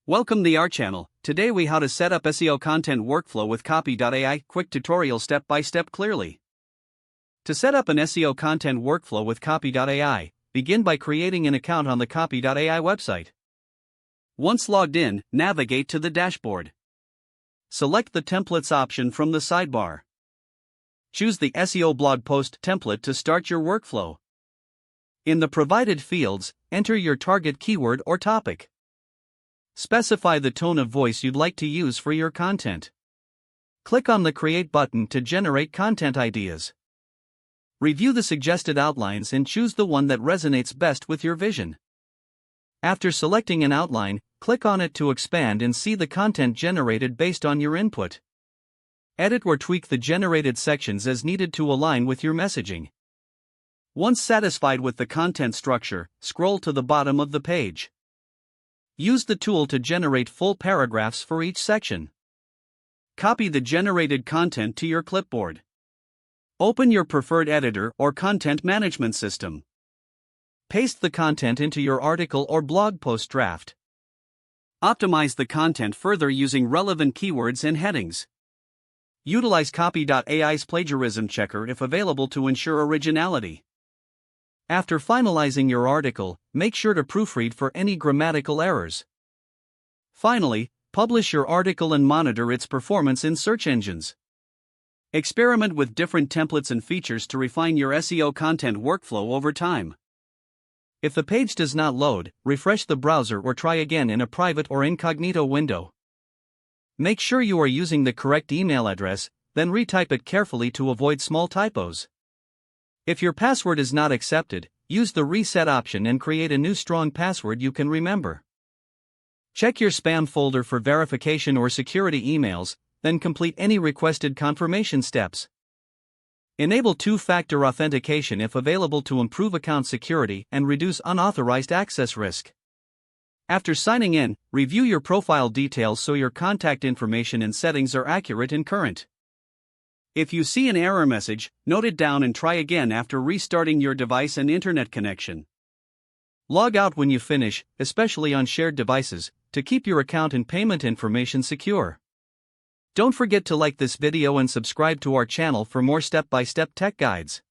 Welcome to our channel. Today we how to set up SEO content workflow with Copy.ai, quick tutorial step by step clearly. To set up an SEO content workflow with Copy.ai, begin by creating an account on the Copy.ai website. Once logged in, navigate to the dashboard. Select the templates option from the sidebar. Choose the SEO blog post template to start your workflow. In the provided fields, enter your target keyword or topic. Specify the tone of voice you'd like to use for your content. Click on the Create button to generate content ideas. Review the suggested outlines and choose the one that resonates best with your vision. After selecting an outline, click on it to expand and see the content generated based on your input. Edit or tweak the generated sections as needed to align with your messaging. Once satisfied with the content structure, scroll to the bottom of the page. Use the tool to generate full paragraphs for each section. Copy the generated content to your clipboard. Open your preferred editor or content management system. Paste the content into your article or blog post draft. Optimize the content further using relevant keywords and headings. Utilize Copy.ai's plagiarism checker if available to ensure originality. After finalizing your article, make sure to proofread for any grammatical errors. Finally, publish your article and monitor its performance in search engines. Experiment with different templates and features to refine your SEO content workflow over time. If the page does not load, refresh the browser or try again in a private or incognito window. Make sure you are using the correct email address, then retype it carefully to avoid small typos. If your password is not accepted, use the reset option and create a new strong password you can remember. Check your spam folder for verification or security emails, then complete any requested confirmation steps. Enable two-factor authentication if available to improve account security and reduce unauthorized access risk. After signing in, review your profile details so your contact information and settings are accurate and current. If you see an error message, note it down and try again after restarting your device and internet connection. Log out when you finish, especially on shared devices, to keep your account and payment information secure. Don't forget to like this video and subscribe to our channel for more step-by-step tech guides.